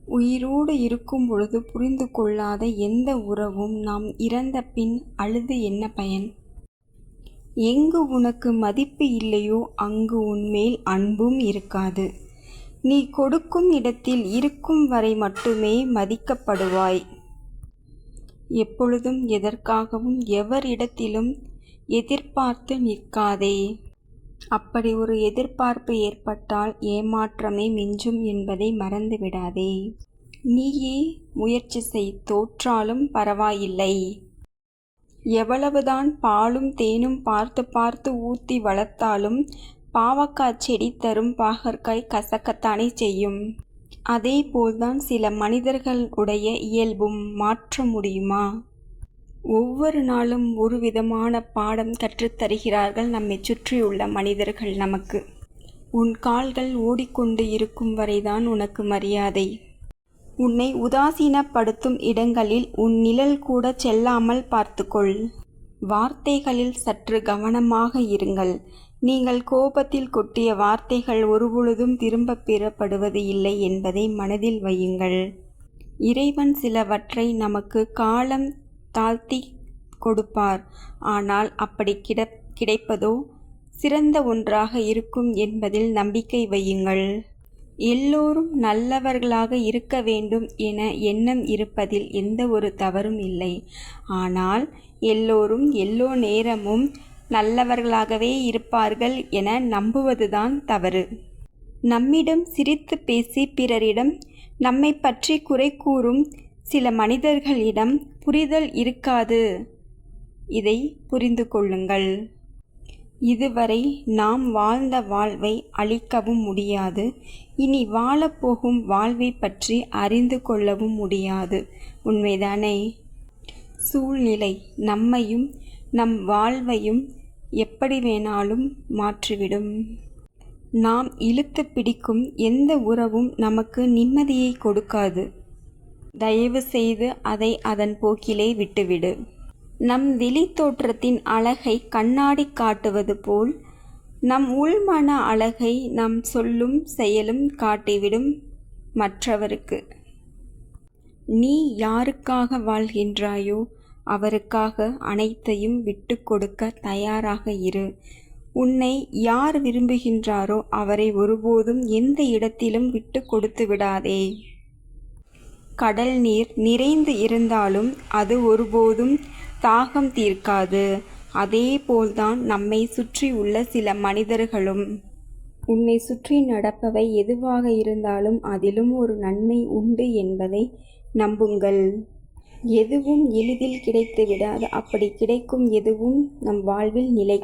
உயிரோடு இருக்கும் பொழுது புரிந்து கொள்ளாத எந்த உறவும் நாம் இறந்த பின் அழுது என்ன பயன்? எங்கு உனக்கு மதிப்பு இல்லையோ அங்கு உன்மேல் அன்பும் இருக்காது. நீ கொடுக்கும் இடத்தில் இருக்கும் வரை மட்டுமே மதிக்கப்படுவாய். எப்பொழுதும் எதற்காகவும் எவரிடத்திலும் எதிர்பார்த்து நிற்காதே. அப்படி ஒரு எதிர்பார்ப்பு ஏற்பட்டால் ஏமாற்றமே மிஞ்சும் என்பதை மறந்துவிடாதே. நீயே முயற்சி செய், தோற்றாலும் பரவாயில்லை. எவ்வளவுதான் பாலும் தேனும் பார்த்து பார்த்து ஊத்தி வளர்த்தாலும் பாவக்காய் செடி தரும் பாகற்காய் கசக்கத்தானே செய்யும். அதே போல்தான் சில மனிதர்களுடைய இயல்பும். மாற்ற முடியுமா? ஒவ்வொரு நாளும் ஒரு விதமான பாடம் கற்றுத்தருகிறார்கள் நம்மை சுற்றியுள்ள மனிதர்கள் நமக்கு. உன் கால்கள் ஓடிக்கொண்டு இருக்கும் வரைதான் உனக்கு மரியாதை. உன்னை உதாசீனப்படுத்தும் இடங்களில் உன் நிழல் கூட செல்லாமல் பார்த்துக்கொள். வார்த்தைகளில் சற்று கவனமாக இருங்கள். நீங்கள் கோபத்தில் கொட்டிய வார்த்தைகள் ஒருபொழுதும் திரும்ப பெறப்படுவது இல்லை என்பதை மனதில் வையுங்கள். இறைவன் சிலவற்றை நமக்கு காலம் தாழ்த்தி கொடுப்பார். ஆனால் அப்படி கிடைப்பதோ சிறந்த ஒன்றாக இருக்கும் என்பதில் நம்பிக்கை வையுங்கள். எல்லோரும் நல்லவர்களாக இருக்க வேண்டும் என எண்ணம் இருப்பதில் எந்த ஒரு தவறும் இல்லை. ஆனால் எல்லோரும் எல்லோ நேரமும் நல்லவர்களாகவே இருப்பார்கள் என நம்புவதுதான் தவறு. நம்மிடம் சிரித்து பேசி பிறரிடம் நம்மை பற்றி குறை கூறும் சில மனிதர்களிடம் புரிதல் இருக்காது. இதை புரிந்து கொள்ளுங்கள். இதுவரை நாம் வாழ்ந்த வாழ்வை அழிக்கவும் முடியாது. இனி வாழப்போகும் வாழ்வை பற்றி அறிந்து கொள்ளவும் முடியாது. உண்மைதானே? சூழ்நிலை நம்மையும் நம் வாழ்வையும் எப்படி வேணாலும் மாற்றிவிடும். நாம் இழுத்து பிடிக்கும் எந்த உறவும் நமக்கு நிம்மதியை கொடுக்காது. தயவு செய்து அதை அதன் போக்கிலே விட்டுவிடு. நம் வெளி தோற்றத்தின் அழகை கண்ணாடி காட்டுவது போல் நம் உள்மன அழகை நம் சொல்லும் செயலும் காட்டிவிடும் மற்றவருக்கு. நீ யாருக்காக வாழ்கின்றாயோ அவருக்காக அனைத்தையும் விட்டு கொடுக்க தயாராக இரு. உன்னை யார் விரும்புகின்றாரோ அவரை ஒருபோதும் எந்த இடத்திலும் விட்டு கொடுத்து விடாதே. கடல் நீர் நிறைந்து இருந்தாலும் அது ஒருபோதும் தாகம் தீர்க்காது. அதே போல்தான் நம்மை சுற்றி உள்ள சில மனிதர்களும். உன்னை சுற்றி நடப்பவை எதுவாக இருந்தாலும் அதிலும் ஒரு நன்மை உண்டு என்பதை நம்புங்கள். எதுவும் எளிதில் கிடைத்து விடாது. அப்படி கிடைக்கும் எதுவும் நம் வாழ்வில் நிலை